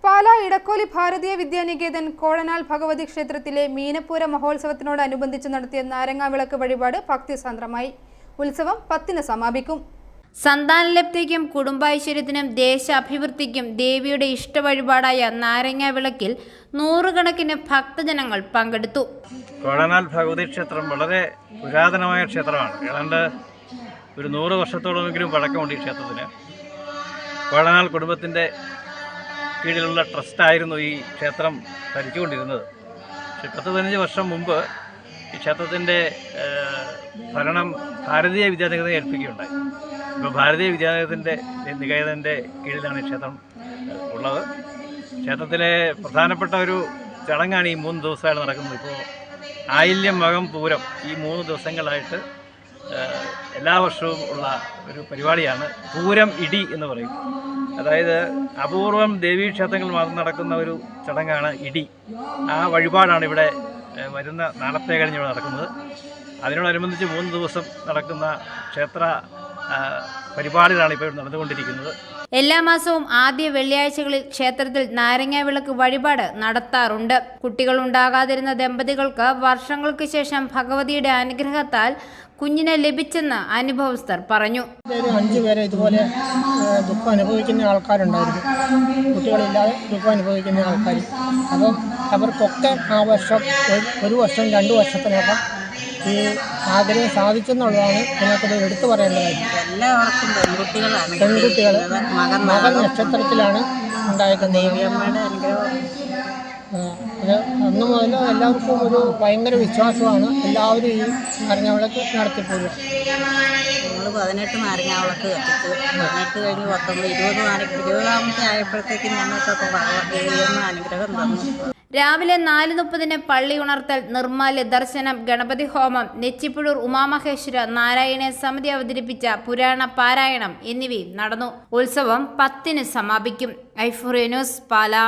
പാലാ ഇടക്കോലി ഭാരതീയ വിദ്യാനികേതൻ കോഴനാൽ ഭഗവതി ക്ഷേത്രത്തിലെ മീനപ്പൂര മഹോത്സവത്തിനോടനുബന്ധിച്ച് നടത്തിയ നാരങ്ങാവിളക്ക് വഴിപാട് ഭക്തിസാന്ദ്രമായി. ഉത്സവം 10-ന് സമാപിക്കും. സന്താനലബ്ധിക്കും കുടുംബൈശ്വര്യത്തിനും ദേശാഭിവൃദ്ധിക്കും ദേവിയുടെ ഇഷ്ടവഴിപാടായ നാരങ്ങാവിളക്കിൽ നൂറുകണക്കിന് ഭക്തജനങ്ങൾ പങ്കെടുത്തു. കോഴനാൽ ഭഗവതി ക്ഷേത്രം വളരെ പുരാതനമായ ക്ഷേത്രമാണ്. ഏതാണ്ട് ഒരു 100 വർഷത്തോളമെങ്കിലും പഴക്കമുണ്ട് ഈ ക്ഷേത്രത്തിന്. കോഴനാൽ കുടുംബത്തിൻ്റെ കീഴിലുള്ള ട്രസ്റ്റായിരുന്നു ഈ ക്ഷേത്രം ഭരിച്ചുകൊണ്ടിരുന്നത്. 10-15 വർഷം മുമ്പ് ഈ ക്ഷേത്രത്തിൻ്റെ ഭരണം ഭാരതീയ വിദ്യാനികേതനെ ഏൽപ്പിക്കുകയുണ്ടായി. ഇപ്പോൾ ഭാരതീയ നികേതൻ്റെ കീഴിലാണ് ഈ ക്ഷേത്രം ഉള്ളത്. ക്ഷേത്രത്തിലെ പ്രധാനപ്പെട്ട ഒരു ചടങ്ങാണ് ഈ 3 ദിവസമായിട്ട് നടക്കുന്നത്. ഇപ്പോൾ ആയില്യം, മകം, പൂരം ഈ 3 ദിവസങ്ങളായിട്ട് എല്ലാ വർഷവും ഉള്ള ഒരു പരിപാടിയാണ് പൂരം ഇടി എന്ന് പറയും. അതായത് അപൂർവം ദേവീക്ഷേത്രങ്ങളിൽ മാത്രം നടക്കുന്ന ഒരു ചടങ്ങാണ് ഇടി. ആ വഴിപാടാണ് ഇവിടെ വരുന്ന നാളത്തെ കഴിഞ്ഞ് ഇവിടെ നടക്കുന്നത്. അതിനോടനുബന്ധിച്ച് 3 ദിവസം നടക്കുന്ന ക്ഷേത്ര പരിപാടികളാണ് ഇപ്പോൾ നടന്നുകൊണ്ടിരിക്കുന്നത്. എല്ലാ മാസവും ആദ്യ വെള്ളിയാഴ്ചകളിൽ ക്ഷേത്രത്തിൽ നാരങ്ങാവിളക്ക് വഴിപാട് നടത്താറുണ്ട്. കുട്ടികൾ ഉണ്ടാകാതിരുന്ന ദമ്പതികൾക്ക് വർഷങ്ങൾക്ക് ശേഷം ഭഗവതിയുടെ അനുഗ്രഹത്താൽ കുഞ്ഞിനെ ലഭിച്ചെന്ന് അനുഭവസ്ഥർ പറഞ്ഞു. 5 പേരെ ഇതുപോലെ ദുഃഖം അനുഭവിക്കുന്ന ആൾക്കാരുണ്ടായിരുന്നു. കുട്ടികളില്ലാതെ ദുഃഖം അനുഭവിക്കുന്ന ആൾക്കാർ. അപ്പം അവർക്കൊക്കെ ആ വർഷം 1 വർഷം 2 വർഷത്തിനകം ഈ ആഗ്രഹം സാധിച്ചെന്നുള്ളതാണ് ഇതിനകത്ത് എടുത്തു പറയേണ്ട കാര്യം. എല്ലാവർക്കും പെൺകുട്ടികൾ മകൻ നക്ഷത്രത്തിലാണ് ഉണ്ടായിരിക്കുന്നത്. അത് അന്ന് മുതൽ എല്ലാവർക്കും ഒരു ഭയങ്കര വിശ്വാസമാണ്. എല്ലാവരും ഈ നാരങ്ങാവിളക്ക് നടത്തിപ്പോഴും. ഞങ്ങൾ 18 നാരങ്ങാവിളക്ക് കത്തിച്ചു. 18 കഴിഞ്ഞ് 19, 20 ആയപ്പോഴത്തേക്കും ഞങ്ങൾക്കൊക്കെ ഭഗവതിയുടെ അനുഗ്രഹം തന്നു. രാവിലെ 4:30 പള്ളി ഉണർത്തൽ, നിർമ്മാല്യ ദർശനം, ഗണപതി ഹോമം, നെച്ചിപ്പുഴൂർ ഉമാമഹേശ്വര നാരായണ സമിതി അവതരിപ്പിച്ച പുരാണ പാരായണം എന്നിവയും നടന്നു. ഉത്സവം 10-ന് സമാപിക്കും. ഐഫോറിയ ന്യൂസ്, പാലാ.